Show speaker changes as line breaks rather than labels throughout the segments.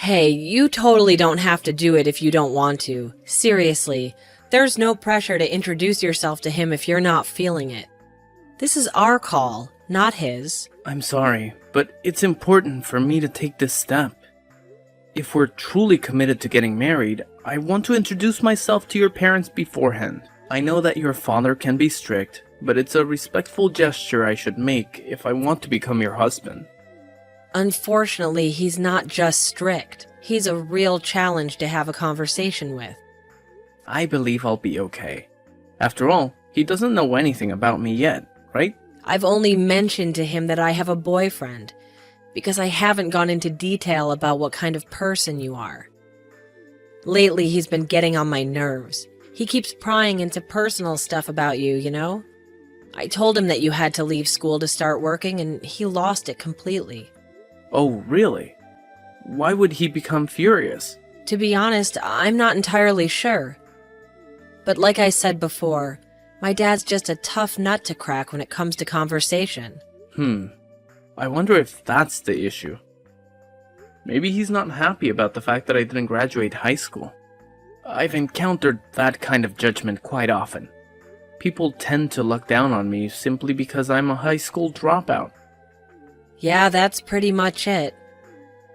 Hey, you totally don't have to do it if you don't want to. Seriously, there's no pressure to introduce yourself to him if you're not feeling it. This is our call, not his.
I'm sorry, but it's important for me to take this step. If we're truly committed to getting married, I want to introduce myself to your parents beforehand. I know that your father can be strict, but it's a respectful gesture I should make if I want to become your husband.
Unfortunately, he's not just strict. He's a real challenge to have a conversation with.
I believe I'll be okay. After all, he doesn't know anything about me yet, right?
I've only mentioned to him that I have a boyfriend, because I haven't gone into detail about what kind of person you are. Lately, he's been getting on my nerves. He keeps prying into personal stuff about you, you know? I told him that you had to leave school to start working, and he lost it completely.
Oh, really? Why would he become furious?
To be honest, I'm not entirely sure. But like I said before, my dad's just a tough nut to crack when it comes to conversation.
I wonder if that's the issue. Maybe he's not happy about the fact that I didn't graduate high school. I've encountered that kind of judgment quite often. People tend to look down on me simply because I'm a high school dropout.
Yeah, that's pretty much it.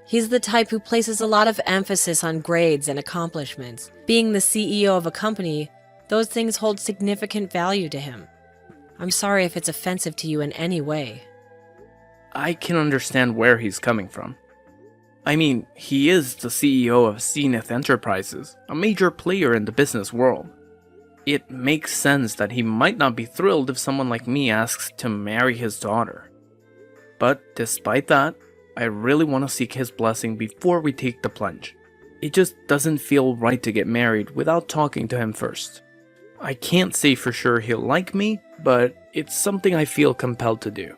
He's the type who places a lot of emphasis on grades and accomplishments. Being the CEO of a company, those things hold significant value to him. I'm sorry if it's offensive to you in any way.
I can understand where he's coming from. I mean, he is the CEO of Zenith Enterprises, a major player in the business world. It makes sense that he might not be thrilled if someone like me asks to marry his daughter. But despite that, I really want to seek his blessing before we take the plunge. It just doesn't feel right to get married without talking to him first. I can't say for sure he'll like me, but it's something I feel compelled to do.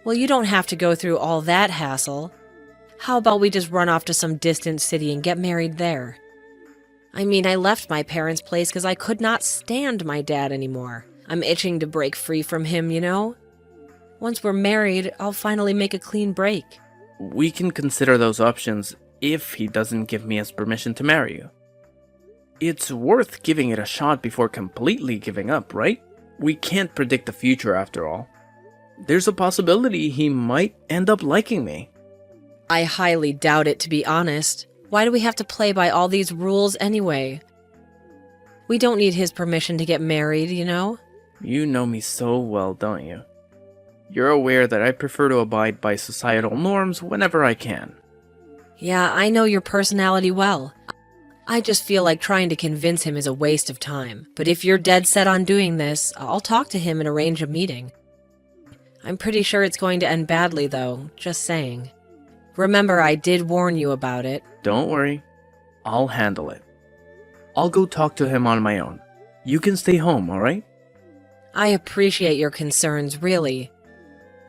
Well, you don't have to go through all that hassle. How about we just run off to some distant city and get married there? I mean, I left my parents' place because I could not stand my dad anymore. I'm itching to break free from him, you know? Once we're married, I'll finally make a clean break.
We can consider those options if he doesn't give me his permission to marry you. It's worth giving it a shot before completely giving up, right? We can't predict the future after all. There's a possibility he might end up liking me.
I highly doubt it, to be honest. Why do we have to play by all these rules anyway? We don't need his permission to get married, you know?
You know me so well, don't you? You're aware that I prefer to abide by societal norms whenever I can.
Yeah, I know your personality well. I just feel like trying to convince him is a waste of time. But if you're dead set on doing this, I'll talk to him and arrange a meeting. I'm pretty sure it's going to end badly, though, just saying. Remember, I did warn you about it.
Don't worry. I'll handle it. I'll go talk to him on my own. You can stay home, alright?
I appreciate your concerns, really.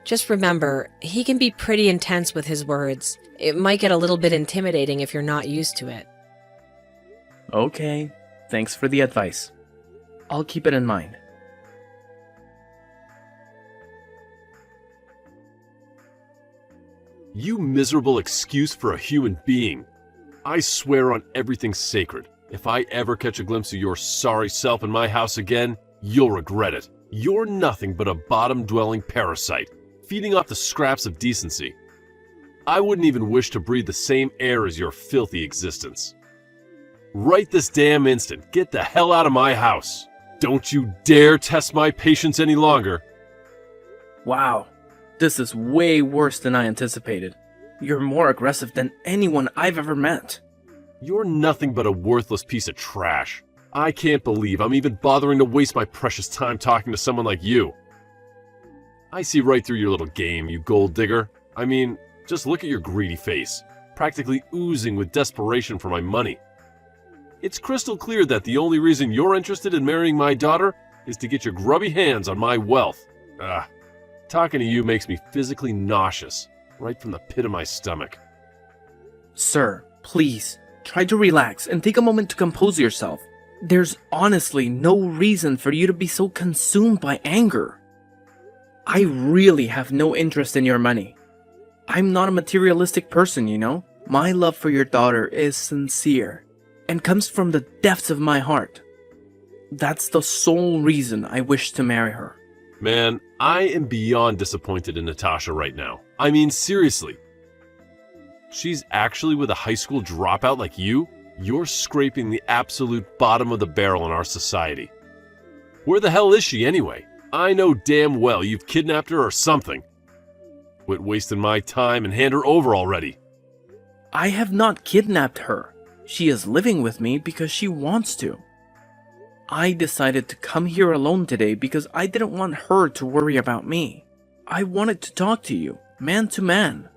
Just remember, he can be pretty intense with his words. It might get a little bit intimidating if you're not used to it.
Okay, thanks for the advice. I'll keep it in mind.
You miserable excuse for a human being. I swear on everything sacred, if I ever catch a glimpse of your sorry self in my house again, you'll regret it. You're nothing but a bottom-dwelling parasite, feeding off the scraps of decency. I wouldn't even wish to breathe the same air as your filthy existence. Right this damn instant, get the hell out of my house. Don't you dare test my patience any longer.
Wow, this is way worse than I anticipated. You're more aggressive than anyone I've ever met.
You're nothing but a worthless piece of trash. I can't believe I'm even bothering to waste my precious time talking to someone like you. I see right through your little game, you gold digger. I mean, just look at your greedy face, practically oozing with desperation for my money. It's crystal clear that the only reason you're interested in marrying my daughter is to get your grubby hands on my wealth. Talking to you makes me physically nauseous, right from the pit of my stomach.
Sir, please, try to relax and take a moment to compose yourself. There's honestly no reason for you to be so consumed by anger. I really have no interest in your money. I'm not a materialistic person, you know? My love for your daughter is sincere and comes from the depths of my heart. That's the sole reason I wish to marry her.
Man, I am beyond disappointed in Natasha right now. I mean, seriously. She's actually with a high school dropout like you? You're scraping the absolute bottom of the barrel in our society. Where the hell is she anyway? I know damn well you've kidnapped her or something. Quit wasting my time and hand her over already.
I have not kidnapped her. She is living with me because she wants to. I decided to come here alone today because I didn't want her to worry about me. I wanted to talk to you, man to man.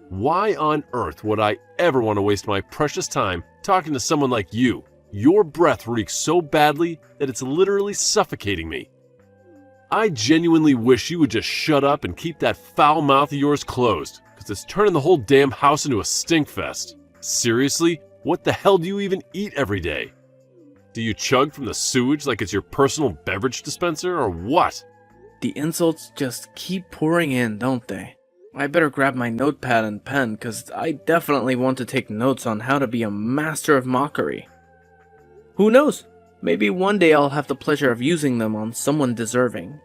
Why on earth would I ever want to waste my precious time talking to someone like you? Your breath reeks so badly that it's literally suffocating me. I genuinely wish you would just shut up and keep that foul mouth of yours closed, because it's turning the whole damn house into a stink fest. Seriously, what the hell do you even eat every day? Do you chug from the sewage like it's your personal beverage dispenser, or what?
The insults just keep pouring in, don't they? I better grab my notepad and pen, because I definitely want to take notes on how to be a master of mockery. Who knows? Maybe one day I'll have the pleasure of using them on someone deserving.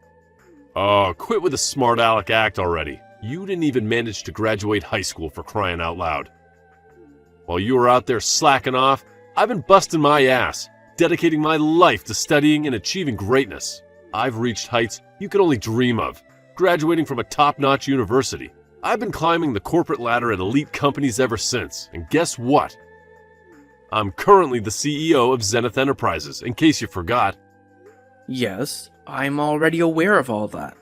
Oh, quit with the smart aleck act already. You didn't even manage to graduate high school, for crying out loud. While you were out there slacking off, I've been busting my ass, dedicating my life to studying and achieving greatness. I've reached heights you could only dream of, graduating from a top-notch university. I've been climbing the corporate ladder at elite companies ever since, and guess what? I'm currently the CEO of Zenith Enterprises, in case you forgot.
Yes, I'm already aware of all that.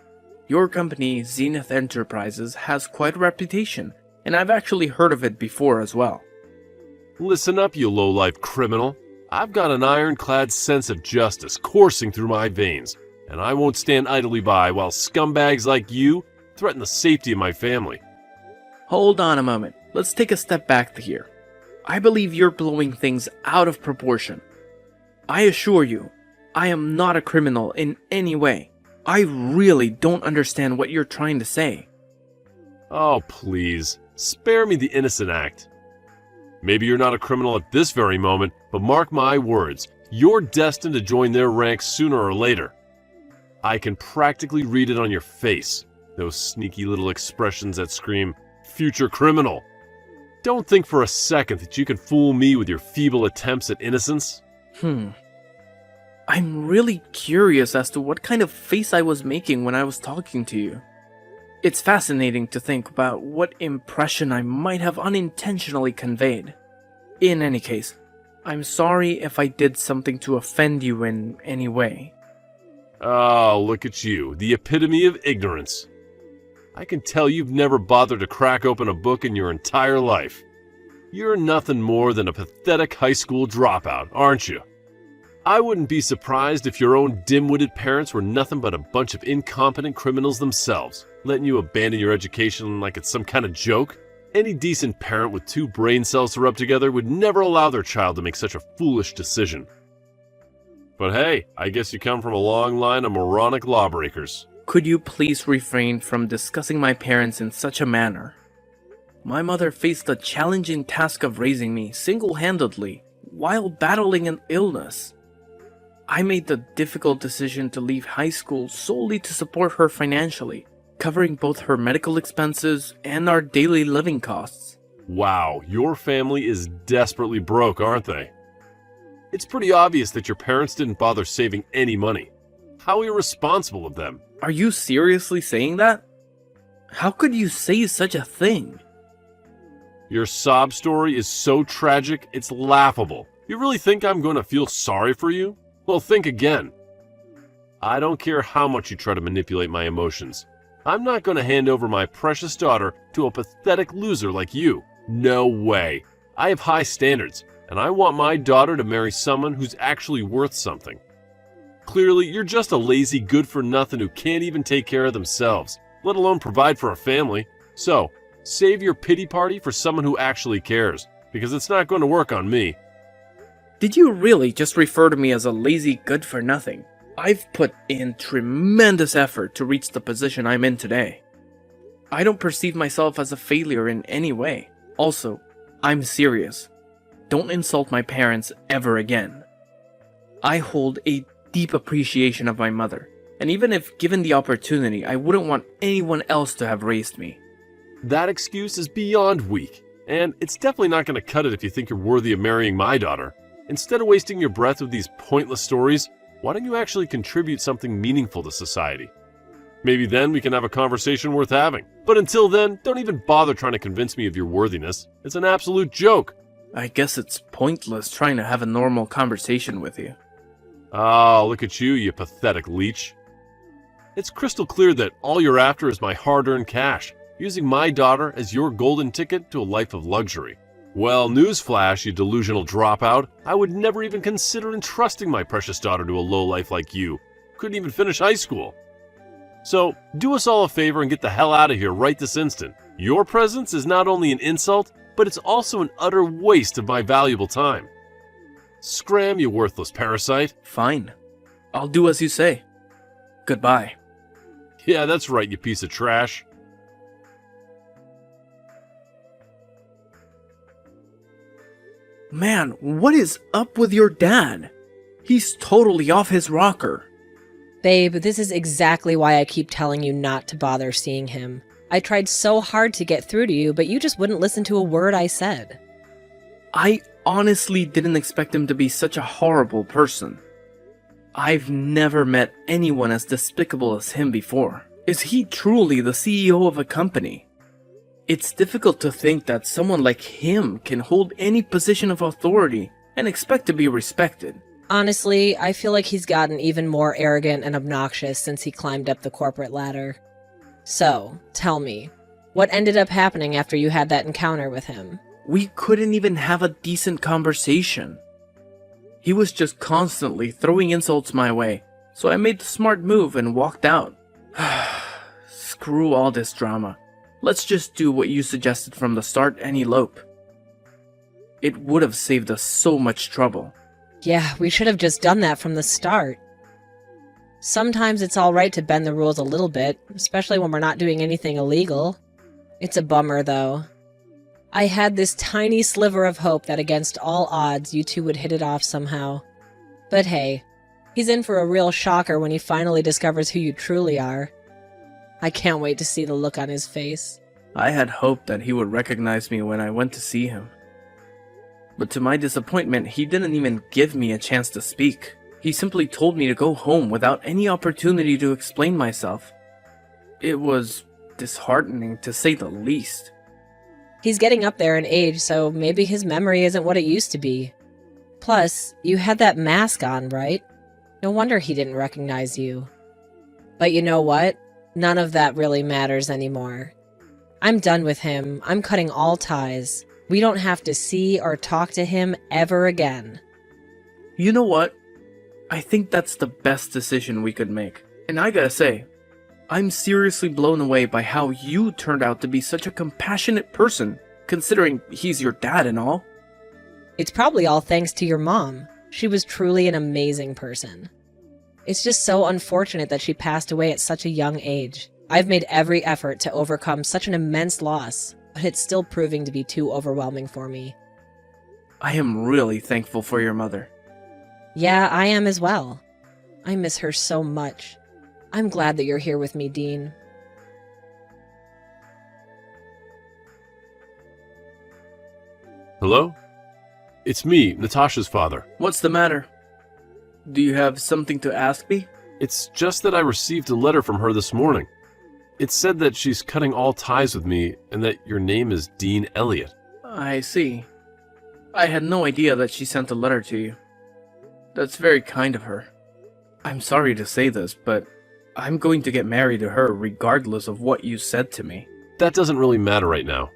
Your company, Zenith Enterprises, has quite a reputation, and I've actually heard of it before as well.
Listen up, you low-life criminal. I've got an ironclad sense of justice coursing through my veins, and I won't stand idly by while scumbags like you threaten the safety of my family.
Hold on a moment. Let's take a step back here. I believe you're blowing things out of proportion. I assure you, I am not a criminal in any way. I really don't understand what you're trying to say.
Oh, please. Spare me the innocent act. Maybe you're not a criminal at this very moment, but mark my words, you're destined to join their ranks sooner or later. I can practically read it on your face. Those sneaky little expressions that scream, future criminal. Don't think for a second that you can fool me with your feeble attempts at innocence.
I'm really curious as to what kind of face I was making when I was talking to you. It's fascinating to think about what impression I might have unintentionally conveyed. In any case, I'm sorry if I did something to offend you in any way.
Oh, look at you, the epitome of ignorance. I can tell you've never bothered to crack open a book in your entire life. You're nothing more than a pathetic high school dropout, aren't you? I wouldn't be surprised if your own dim-witted parents were nothing but a bunch of incompetent criminals themselves, letting you abandon your education like it's some kind of joke. Any decent parent with two brain cells to rub together would never allow their child to make such a foolish decision. But hey, I guess you come from a long line of moronic lawbreakers.
Could you please refrain from discussing my parents in such a manner? My mother faced the challenging task of raising me single-handedly while battling an illness. I made the difficult decision to leave high school solely to support her financially, covering both her medical expenses and our daily living costs.
Wow, your family is desperately broke, aren't they? It's pretty obvious that your parents didn't bother saving any money. How irresponsible of them.
Are you seriously saying that? How could you say such a thing?
Your sob story is so tragic, it's laughable. You really think I'm going to feel sorry for you? Well, think again. I don't care how much you try to manipulate my emotions. I'm not going to hand over my precious daughter to a pathetic loser like you. No way. I have high standards, and I want my daughter to marry someone who's actually worth something. Clearly, you're just a lazy good-for-nothing who can't even take care of themselves, let alone provide for a family. So, save your pity party for someone who actually cares, because it's not going to work on me.
Did you really just refer to me as a lazy good-for-nothing? I've put in tremendous effort to reach the position I'm in today. I don't perceive myself as a failure in any way. Also, I'm serious. Don't insult my parents ever again. I hold a deep appreciation of my mother, and even if given the opportunity, I wouldn't want anyone else to have raised me.
That excuse is beyond weak, and it's definitely not going to cut it if you think you're worthy of marrying my daughter. Instead of wasting your breath with these pointless stories, why don't you actually contribute something meaningful to society? Maybe then we can have a conversation worth having. But until then, don't even bother trying to convince me of your worthiness. It's an absolute joke.
I guess it's pointless trying to have a normal conversation with you.
Oh, look at you, you pathetic leech. It's crystal clear that all you're after is my hard-earned cash, using my daughter as your golden ticket to a life of luxury. Well, newsflash, you delusional dropout, I would never even consider entrusting my precious daughter to a lowlife like you. Couldn't even finish high school. So, do us all a favor and get the hell out of here right this instant. Your presence is not only an insult, but it's also an utter waste of my valuable time. Scram, you worthless parasite.
Fine. I'll do as you say. Goodbye.
Yeah, that's right, you piece of trash.
Man, what is up with your dad? He's totally off his rocker.
Babe, this is exactly why I keep telling you not to bother seeing him. I tried so hard to get through to you, but you just wouldn't listen to a word I said.
I honestly didn't expect him to be such a horrible person. I've never met anyone as despicable as him before. Is he truly the CEO of a company? It's difficult to think that someone like him can hold any position of authority and expect to be respected.
Honestly, I feel like he's gotten even more arrogant and obnoxious since he climbed up the corporate ladder. So, tell me, what ended up happening after you had that encounter with him?
We couldn't even have a decent conversation. He was just constantly throwing insults my way, so I made the smart move and walked out. Screw all this drama. Let's just do what you suggested from the start and elope. It would have saved us so much trouble.
Yeah, we should have just done that from the start. Sometimes it's alright to bend the rules a little bit, especially when we're not doing anything illegal. It's a bummer, though. I had this tiny sliver of hope that against all odds you two would hit it off somehow. But hey, he's in for a real shocker when he finally discovers who you truly are. I can't wait to see the look on his face.
I had hoped that he would recognize me when I went to see him. But to my disappointment, he didn't even give me a chance to speak. He simply told me to go home without any opportunity to explain myself. It was disheartening, to say the least.
He's getting up there in age, so maybe his memory isn't what it used to be. Plus, you had that mask on, right? No wonder he didn't recognize you. But you know what? None of that really matters anymore. I'm done with him. I'm cutting all ties. We don't have to see or talk to him ever again.
You know what? I think that's the best decision we could make. And I gotta say, I'm seriously blown away by how you turned out to be such a compassionate person, considering he's your dad and all.
It's probably all thanks to your mom. She was truly an amazing person. It's just so unfortunate that she passed away at such a young age. I've made every effort to overcome such an immense loss, but it's still proving to be too overwhelming for me.
I am really thankful for your mother.
Yeah, I am as well. I miss her so much. I'm glad that you're here with me, Dean.
Hello? It's me, Natasha's father.
What's the matter? Do you have something to ask me?
It's just that I received a letter from her this morning. It said that she's cutting all ties with me and that your name is Dean Elliott.
I see. I had no idea that she sent a letter to you. That's very kind of her. I'm sorry to say this, but I'm going to get married to her regardless of what you said to me.
That doesn't really matter right now.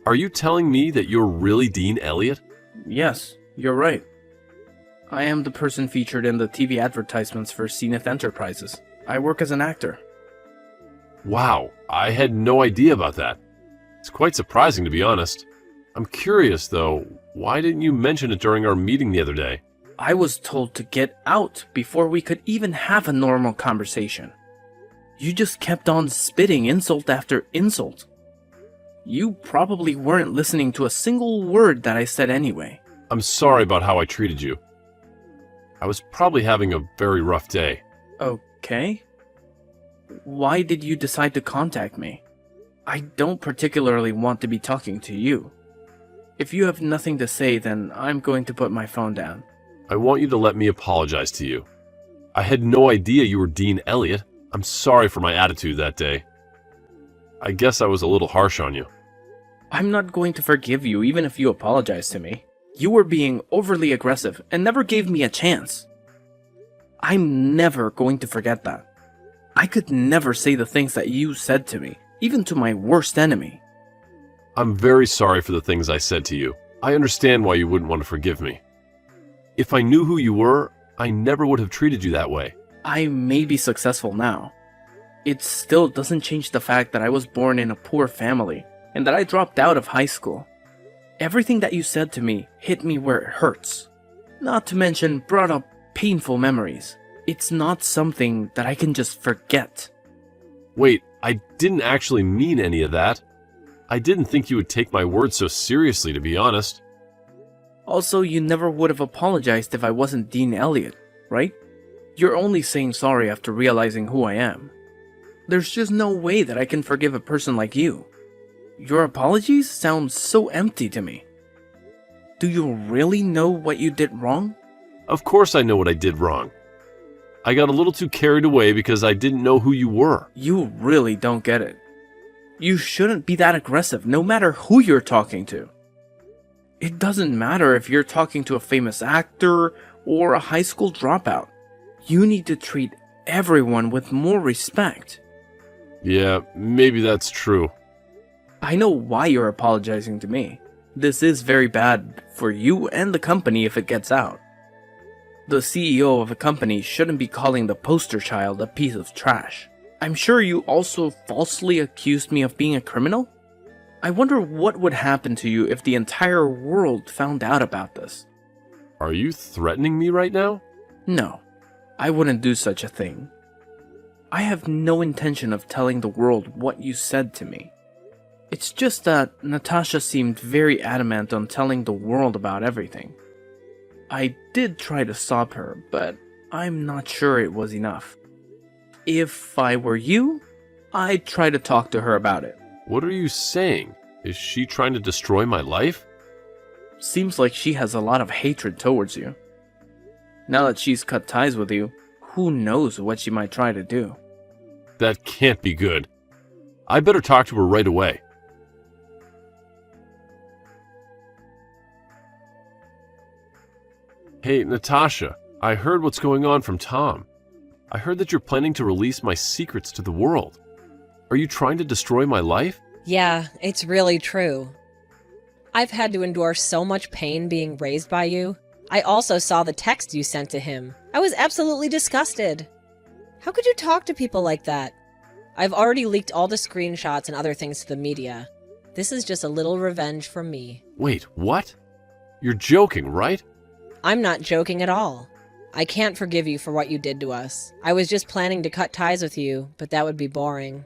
Are you telling me that you're really Dean Elliott?
Yes, you're right. I am the person featured in the TV advertisements for Zenith Enterprises. I work as an actor.
Wow, I had no idea about that. It's quite surprising, to be honest. I'm curious, though, why didn't you mention it during our meeting the other day?
I was told to get out before we could even have a normal conversation. You just kept on spitting insult after insult. You probably weren't listening to a single word that I said anyway.
I'm sorry about how I treated you. I was probably having a very rough day.
Okay. Why did you decide to contact me? I don't particularly want to be talking to you. If you have nothing to say, then I'm going to put my phone down.
I want you to let me apologize to you. I had no idea you were Dean Elliot. I'm sorry for my attitude that day. I guess I was a little harsh on you.
I'm not going to forgive you even if you apologize to me. You were being overly aggressive and never gave me a chance. I'm never going to forget that. I could never say the things that you said to me, even to my worst enemy.
I'm very sorry for the things I said to you. I understand why you wouldn't want to forgive me. If I knew who you were, I never would have treated you that way.
I may be successful now. It still doesn't change the fact that I was born in a poor family and that I dropped out of high school. Everything that you said to me hit me where it hurts. Not to mention brought up painful memories. It's not something that I can just forget.
Wait, I didn't actually mean any of that. I didn't think you would take my words so seriously, to be honest.
Also, you never would have apologized if I wasn't Dean Elliot, right? You're only saying sorry after realizing who I am. There's just no way that I can forgive a person like you. Your apologies sound so empty to me. Do you really know what you did wrong?
Of course I know what I did wrong. I got a little too carried away because I didn't know who you were.
You really don't get it. You shouldn't be that aggressive, no matter who you're talking to. It doesn't matter if you're talking to a famous actor or a high school dropout. You need to treat everyone with more respect.
Yeah, maybe that's true.
I know why you're apologizing to me. This is very bad for you and the company if it gets out. The CEO of a company shouldn't be calling the poster child a piece of trash. I'm sure you also falsely accused me of being a criminal? I wonder what would happen to you if the entire world found out about this.
Are you threatening me right now?
No, I wouldn't do such a thing. I have no intention of telling the world what you said to me. It's just that Natasha seemed very adamant on telling the world about everything. I did try to stop her, but I'm not sure it was enough. If I were you, I'd try to talk to her about it.
What are you saying? Is she trying to destroy my life?
Seems like she has a lot of hatred towards you. Now that she's cut ties with you, who knows what she might try to do.
That can't be good. I better talk to her right away. Hey, Natasha, I heard what's going on from Tom. I heard that you're planning to release my secrets to the world. Are you trying to destroy my life?
Yeah, it's really true. I've had to endure so much pain being raised by you. I also saw the text you sent to him. I was absolutely disgusted. How could you talk to people like that? I've already leaked all the screenshots and other things to the media. This is just a little revenge from me.
Wait, what? You're joking, right?
I'm not joking at all. I can't forgive you for what you did to us. I was just planning to cut ties with you, but that would be boring.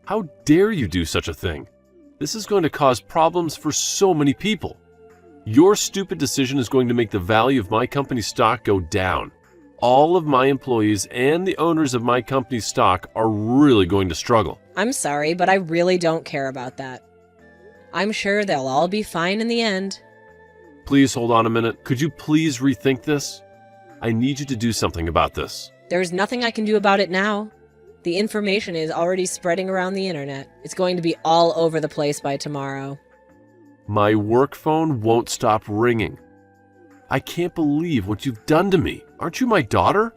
How dare you do such a thing? This is going to cause problems for so many people. Your stupid decision is going to make the value of my company's stock go down. All of my employees and the owners of my company's stock are really going to struggle.
I'm sorry, but I really don't care about that. I'm sure they'll all be fine in the end.
Please hold on a minute. Could you please rethink this? I need you to do something about this.
There's nothing I can do about it now. The information is already spreading around the internet. It's going to be all over the place by tomorrow.
My work phone won't stop ringing. I can't believe what you've done to me. Aren't you my daughter?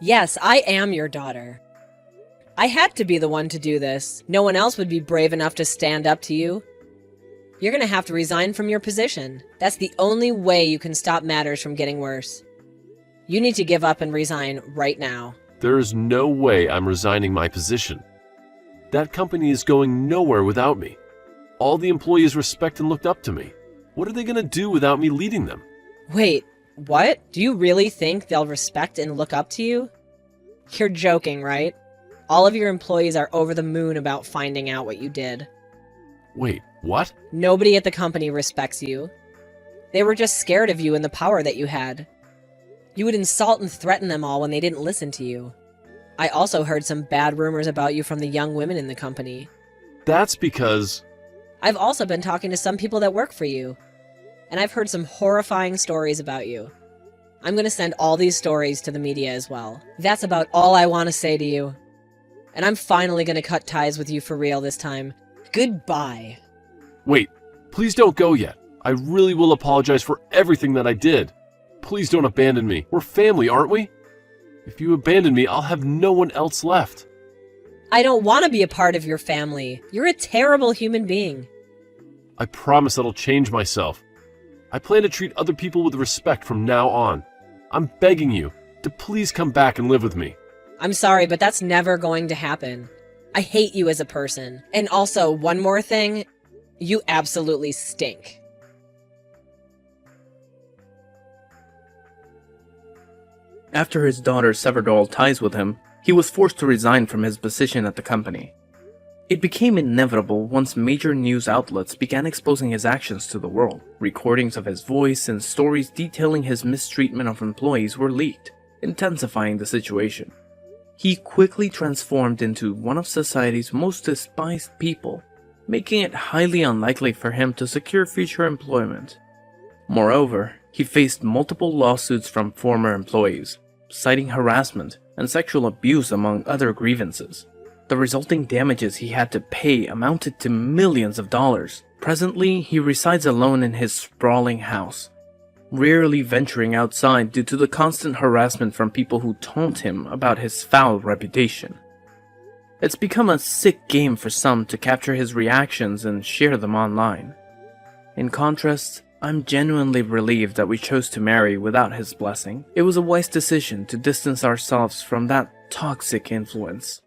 Yes, I am your daughter. I had to be the one to do this. No one else would be brave enough to stand up to you. You're going to have to resign from your position. That's the only way you can stop matters from getting worse. You need to give up and resign right now.
There is no way I'm resigning my position. That company is going nowhere without me. All the employees respect and looked up to me. What are they going to do without me leading them?
Wait, what? Do you really think they'll respect and look up to you? You're joking, right? All of your employees are over the moon about finding out what you did.
Wait, what?
Nobody at the company respects you. They were just scared of you and the power that you had. You would insult and threaten them all when they didn't listen to you. I also heard some bad rumors about you from the young women in the company.
That's because...
I've also been talking to some people that work for you, and I've heard some horrifying stories about you. I'm going to send all these stories to the media as well. That's about all I want to say to you. And I'm finally going to cut ties with you for real this time. Goodbye.
Wait, please don't go yet. I really will apologize for everything that I did. Please don't abandon me. We're family, aren't we? If you abandon me, I'll have no one else left.
I don't want to be a part of your family. You're a terrible human being.
I promise that I'll change myself. I plan to treat other people with respect from now on. I'm begging you to please come back and live with me.
I'm sorry, but that's never going to happen. I hate you as a person. And also, one more thing, you absolutely stink.
After his daughter severed all ties with him, he was forced to resign from his position at the company. It became inevitable once major news outlets began exposing his actions to the world. Recordings of his voice and stories detailing his mistreatment of employees were leaked, intensifying the situation. He quickly transformed into one of society's most despised people, making it highly unlikely for him to secure future employment. Moreover, he faced multiple lawsuits from former employees, citing harassment and sexual abuse among other grievances. The resulting damages he had to pay amounted to millions of dollars. Presently, he resides alone in his sprawling house, rarely venturing outside due to the constant harassment from people who taunt him about his foul reputation. It's become a sick game for some to capture his reactions and share them online. In contrast, I'm genuinely relieved that we chose to marry without his blessing. It was a wise decision to distance ourselves from that toxic influence.